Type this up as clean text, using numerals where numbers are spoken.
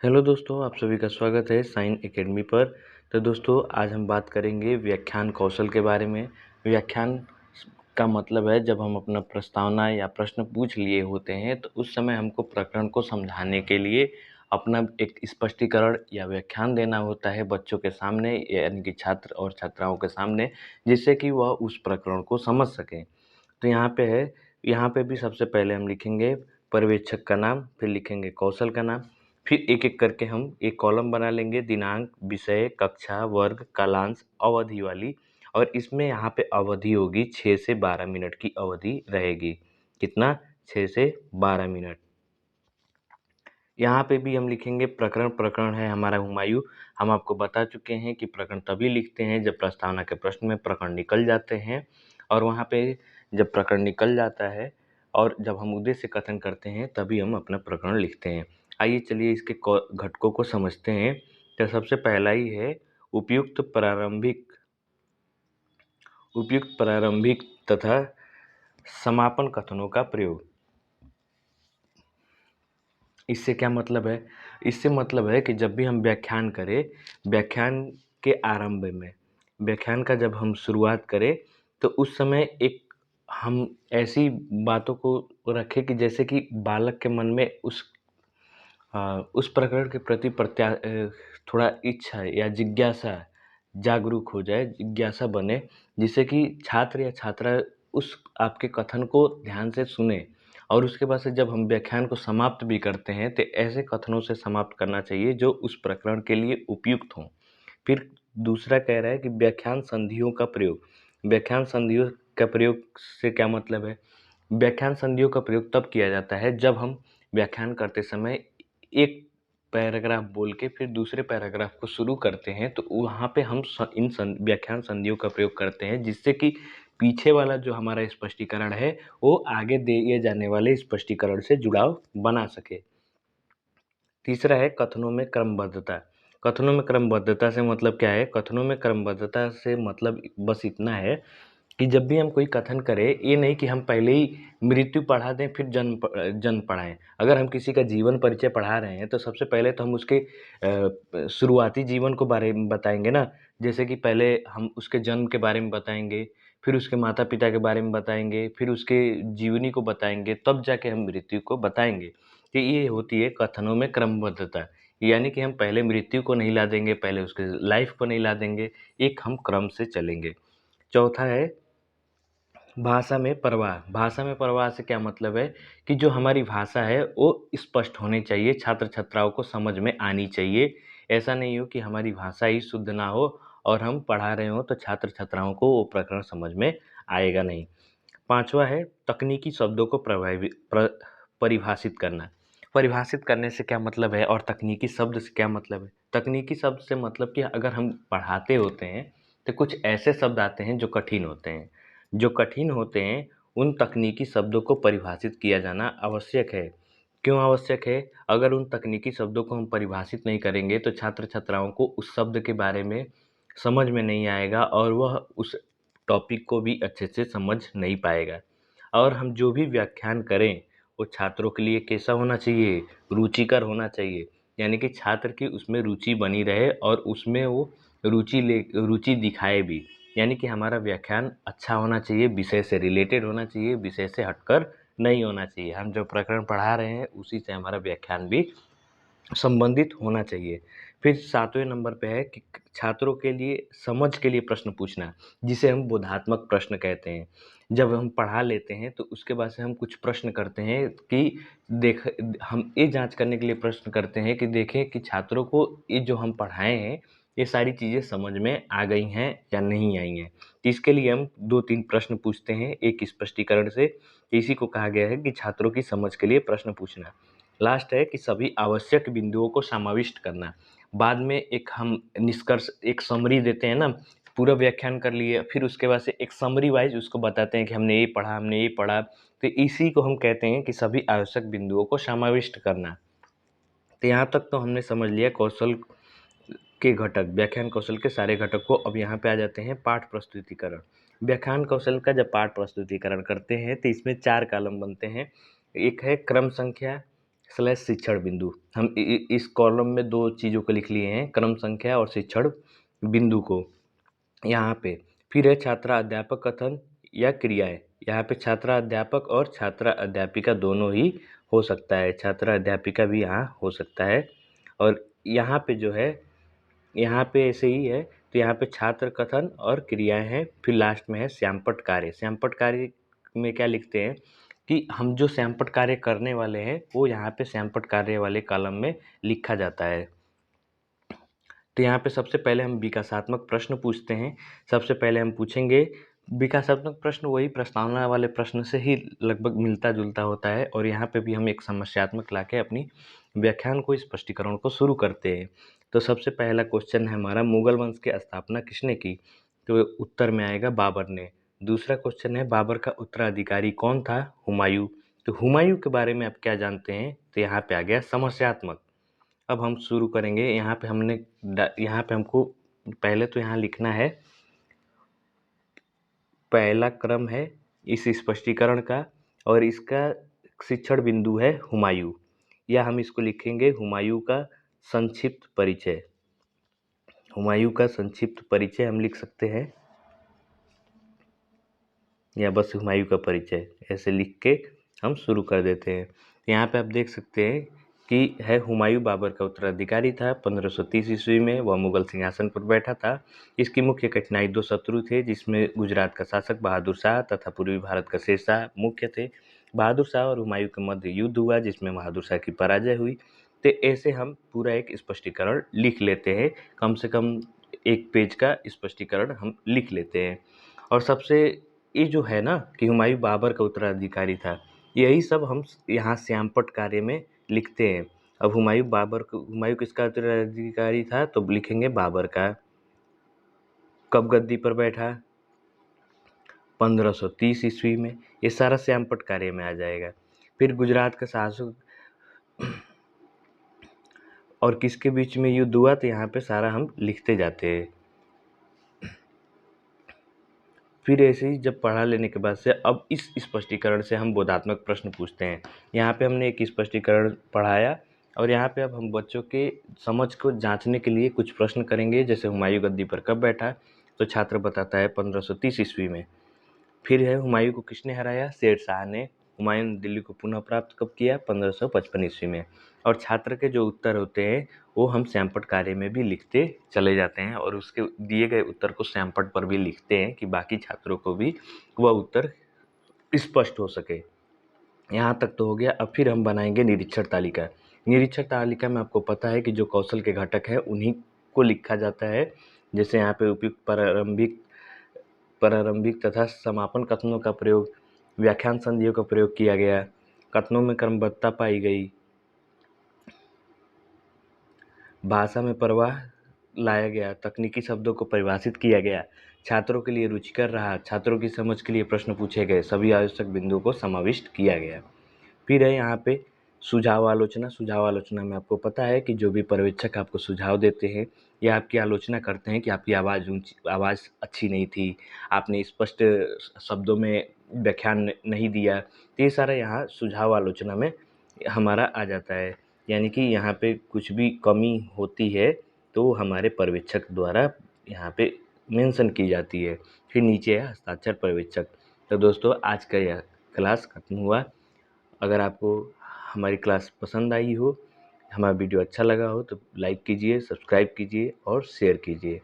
Hello दोस्तों, आप सभी का स्वागत है साइन एकेडमी पर। तो दोस्तों, आज हम बात करेंगे व्याख्यान कौशल के बारे में। व्याख्यान का मतलब है जब हम अपना प्रस्तावना या प्रश्न पूछ लिए होते हैं तो उस समय हमको प्रकरण को समझाने के लिए अपना एक स्पष्टीकरण या व्याख्यान देना होता है बच्चों के सामने, यानी कि छात्र और छात्राओं के सामने, जिससे कि वह उस प्रकरण को समझ सकें। तो यहाँ पे भी सबसे पहले हम लिखेंगे पर्यवेक्षक का नाम, फिर लिखेंगे कौशल का नाम, फिर एक-एक करके हम एक कॉलम बना लेंगे, दिनांक, विषय, कक्षा, वर्ग, कालांश, अवधि वाली। और इसमें यहाँ पे अवधि होगी 6 से 12 मिनट की अवधि रहेगी। कितना? 6 से 12 मिनट। यहाँ पे भी हम लिखेंगे प्रकरण। प्रकरण है हमारा हुमायूं। हम आपको बता चुके हैं कि प्रकरण तभी लिखते हैं जब प्रस्तावना के प्रश्न में प्रकरण निकल जाते हैं, और वहाँ पे जब प्रकरण निकल जाता है और जब हम उद्देश्य कथन करते हैं तभी हम अपना प्रकरण लिखते हैं। आइए चलिए इसके घटकों को समझते हैं। तो सबसे पहला ही है उपयुक्त प्रारंभिक तथा समापन कथनों का प्रयोग। इससे क्या मतलब है? इससे मतलब है कि जब भी हम व्याख्यान करें, व्याख्यान के आरंभ में, व्याख्यान का जब हम शुरुआत करें, तो उस समय एक हम ऐसी बातों को रखें कि जैसे कि बालक के मन में उस प्रकरण के प्रति थोड़ा इच्छा या जिज्ञासा जागरूक हो जाए, जिज्ञासा बने, जिससे कि छात्र या छात्रा उस आपके कथन को ध्यान से सुने। और उसके बाद से जब हम व्याख्यान को समाप्त भी करते हैं, तो ऐसे कथनों से समाप्त करना चाहिए जो उस प्रकरण के लिए उपयुक्त हों। फिर दूसरा कह रहा है कि व्याख्यान संधियों का प्रयोग। व्याख्यान संधियों का प्रयोग से क्या मतलब है? व्याख्यान संधियों का प्रयोग तब किया जाता है जब हम व्याख्यान करते समय एक पैराग्राफ बोल के फिर दूसरे पैराग्राफ को शुरू करते हैं, तो वहाँ पे हम व्याख्यान संधियों का प्रयोग करते हैं, जिससे कि पीछे वाला जो हमारा स्पष्टीकरण है वो आगे दिए जाने वाले स्पष्टीकरण से जुड़ाव बना सके। तीसरा है कथनों में क्रमबद्धता। कथनों में क्रमबद्धता से मतलब क्या है? कथनों में क्रमबद्धता से मतलब बस इतना है कि जब भी हम कोई कथन करें, ये नहीं कि हम पहले ही मृत्यु पढ़ा दें फिर जन्म पढ़ाएँ। अगर हम किसी का जीवन परिचय पढ़ा रहे हैं तो सबसे पहले तो हम उसके शुरुआती जीवन को बारे में बताएँगे ना। जैसे कि पहले हम उसके जन्म के बारे में बताएँगे, फिर उसके माता-पिता के बारे में बताएँगे, फिर उसके जीवनी को बताएँगे, तब जाके हम मृत्यु को बताएँगे। तो ये होती है कथनों में क्रमबद्धता। यानी कि हम पहले मृत्यु को नहीं ला देंगे, पहले उसके लाइफ़ को नहीं ला देंगे, एक हम क्रम से चलेंगे। चौथा है भाषा में प्रवाह। भाषा में प्रवाह से क्या मतलब है कि जो हमारी भाषा है वो स्पष्ट होनी चाहिए, छात्र-छात्राओं को समझ में आनी चाहिए। ऐसा नहीं हो कि हमारी भाषा ही शुद्ध ना हो और हम पढ़ा रहे हों तो छात्र-छात्राओं को वो प्रकरण समझ में आएगा नहीं। पाँचवाँ है तकनीकी शब्दों को परिभाषित करना। परिभाषित करने से क्या मतलब है और तकनीकी शब्द से क्या मतलब है? तकनीकी शब्द से मतलब कि अगर हम पढ़ाते होते हैं, तो कुछ ऐसे शब्द आते हैं जो कठिन होते हैं। जो कठिन होते हैं, उन तकनीकी शब्दों को परिभाषित किया जाना आवश्यक है। क्यों आवश्यक है? अगर उन तकनीकी शब्दों को हम परिभाषित नहीं करेंगे, तो छात्र-छात्राओं को उस शब्द के बारे में समझ में नहीं आएगा और वह उस टॉपिक को भी अच्छे से समझ नहीं पाएगा। और हम जो भी व्याख्यान करें, वो छात्रों के लिए कैसा होना चाहिए? रुचिकर होना चाहिए। यानी कि छात्र की उसमें रुचि बनी रहे और उसमें वो रुचि दिखाए भी। यानी कि हमारा व्याख्यान अच्छा होना चाहिए, विषय से रिलेटेड होना चाहिए, विषय से हटकर नहीं होना चाहिए। हम जो प्रकरण पढ़ा रहे हैं, उसी से हमारा व्याख्यान भी संबंधित होना चाहिए। फिर 7वें नंबर पे है कि छात्रों के लिए समझ के लिए प्रश्न पूछना, जिसे हम बोधात्मक प्रश्न कहते हैं। जब हम पढ़ा लेते हैं तो उसके बाद से हम कुछ प्रश्न करते हैं कि देख हम ये जाँच करने के लिए प्रश्न करते हैं कि देखें कि छात्रों को ये जो हम पढ़ाए हैं, ये सारी चीज़ें समझ में आ गई हैं या नहीं आई हैं। तो इसके लिए हम 2-3 प्रश्न पूछते हैं एक स्पष्टीकरण से। इसी को कहा गया है कि छात्रों की समझ के लिए प्रश्न पूछना। लास्ट है कि सभी आवश्यक बिंदुओं को समाविष्ट करना। बाद में एक हम निष्कर्ष एक समरी देते हैं ना, पूरा व्याख्यान कर लिए, फिर उसके बाद से एक समरी वाइज़ उसको बताते हैं कि हमने ये पढ़ा, हमने ये पढ़ा। तो इसी को हम कहते हैं कि सभी आवश्यक बिंदुओं को समाविष्ट करना। तो यहाँ तक तो हमने समझ लिया कौशल के घटक, व्याख्यान कौशल के सारे घटक को। अब यहाँ पे आ जाते हैं पाठ प्रस्तुतिकरण। व्याख्यान कौशल का जब पाठ प्रस्तुतिकरण करते हैं तो इसमें 4 कॉलम बनते हैं। एक है क्रम संख्या, स्लैश शिक्षण बिंदु। हम इस कॉलम में दो चीज़ों को लिख लिए हैं, क्रम संख्या और शिक्षण बिंदु को यहाँ पे। फिर है छात्रा अध्यापक कथन या क्रियाएं। यहाँ पे छात्रा अध्यापक और छात्रा अध्यापिका दोनों ही हो सकता है, छात्रा अध्यापिका भी यहाँ हो सकता है। और यहाँ पे जो है, यहाँ पे ऐसे ही है, तो यहाँ पे छात्र कथन और क्रियाएं हैं। फिर लास्ट में है श्यामपट्ट कार्य। श्यामपट्ट कार्य में क्या लिखते हैं कि हम जो श्यामपट्ट कार्य करने वाले हैं वो यहाँ पे श्यामपट्ट कार्य वाले कॉलम में लिखा जाता है। तो यहाँ पे सबसे पहले हम विकासात्मक प्रश्न पूछते हैं। सबसे पहले हम पूछेंगे विकासात्मक प्रश्न, वही प्रस्तावना वाले प्रश्न से ही लगभग मिलता जुलता होता है, और यहाँ पे भी हम एक समस्यात्मक लाके अपनी व्याख्यान को, स्पष्टीकरण को शुरू करते हैं। तो सबसे पहला क्वेश्चन है हमारा, मुगल वंश की स्थापना किसने की? तो उत्तर में आएगा बाबर ने। दूसरा क्वेश्चन है, बाबर का उत्तराधिकारी कौन था? हुमायूं। तो हुमायूं के बारे में आप क्या जानते हैं? तो यहाँ पे आ गया समस्यात्मक। अब हम शुरू करेंगे। यहाँ पे हमको पहले तो यहाँ लिखना है, पहला क्रम है इस स्पष्टीकरण का, और इसका शिक्षण बिंदु है हुमायूं, या हम इसको लिखेंगे हुमायूं का संक्षिप्त परिचय। हुमायूं का संक्षिप्त परिचय हम लिख सकते हैं, या बस हुमायूं का परिचय ऐसे लिख के हम शुरू कर देते हैं। यहाँ पे आप देख सकते हैं कि है हुमायूं बाबर का उत्तराधिकारी था। 1530 ईस्वी में वह मुगल सिंहासन पर बैठा था। इसकी मुख्य कठिनाई दो शत्रु थे, जिसमें गुजरात का शासक बहादुर शाह तथा पूर्वी भारत का शेर शाह मुख्य थे। बहादुर शाह और हुमायूं के मध्य युद्ध हुआ, जिसमें बहादुर शाह की पराजय हुई। तो ऐसे हम पूरा एक स्पष्टीकरण लिख लेते हैं, कम से कम एक पेज का स्पष्टीकरण हम लिख लेते हैं। और सबसे ये जो है ना कि हुमायूं बाबर का उत्तराधिकारी था, यही सब हम यहाँ श्यामपट्ट कार्य में लिखते हैं। अब हुमायूं किसका उत्तराधिकारी था? तो लिखेंगे बाबर का। कब गद्दी पर बैठा? 1530 ईस्वी में। ये सारा श्यामपट्ट कार्य में आ जाएगा। फिर गुजरात का शासक और किसके बीच में युद्ध हुआ? तो यहाँ पे सारा हम लिखते जाते हैं। फिर ऐसे ही जब पढ़ा लेने के बाद से अब इस स्पष्टीकरण से हम बोधात्मक प्रश्न पूछते हैं। यहाँ पे हमने एक स्पष्टीकरण पढ़ाया, और यहाँ पे अब हम बच्चों के समझ को जांचने के लिए कुछ प्रश्न करेंगे। जैसे हुमायूं गद्दी पर कब बैठा? तो छात्र बताता है 1530 ईस्वी में। फिर है हुमायूं को किसने हराया? शेर शाह ने। हुमायूं ने दिल्ली को पुनः प्राप्त कब किया? 1555 ईस्वी में। और छात्र के जो उत्तर होते हैं वो हम श्यामपट्ट कार्य में भी लिखते चले जाते हैं, और उसके दिए गए उत्तर को श्यामपट्ट पर भी लिखते हैं कि बाकी छात्रों को भी वह उत्तर स्पष्ट हो सके। यहाँ तक तो हो गया। अब फिर हम बनाएंगे निरीक्षण तालिका। निरीक्षण तालिका में आपको पता है कि जो कौशल के घटक हैं उन्हीं को लिखा जाता है। जैसे यहाँ पे उपयुक्त प्रारंभिक तथा समापन कथनों का प्रयोग, व्याख्यान संधियों का प्रयोग किया गया, कथनों में क्रमबद्धता पाई गई, भाषा में प्रवाह लाया गया, तकनीकी शब्दों को परिभाषित किया गया, छात्रों के लिए रुचिकर रहा, छात्रों की समझ के लिए प्रश्न पूछे गए, सभी आवश्यक बिंदुओं को समाविष्ट किया गया। फिर है यहाँ पे सुझाव आलोचना। सुझाव आलोचना में आपको पता है कि जो भी पर्यवेक्षक आपको सुझाव देते हैं या आपकी आलोचना करते हैं कि आपकी आवाज़ अच्छी नहीं थी, आपने स्पष्ट शब्दों में व्याख्यान नहीं दिया, तो ये सारा यहाँ सुझाव आलोचना में हमारा आ जाता है। यानी कि यहाँ पे कुछ भी कमी होती है तो हमारे पर्यवेक्षक द्वारा यहाँ पे मेंशन की जाती है। फिर नीचे है हस्ताक्षर पर्यवेक्षक। तो दोस्तों आज का यह क्लास खत्म हुआ। अगर आपको हमारी क्लास पसंद आई हो, हमारा वीडियो अच्छा लगा हो, तो लाइक कीजिए, सब्सक्राइब कीजिए और शेयर कीजिए।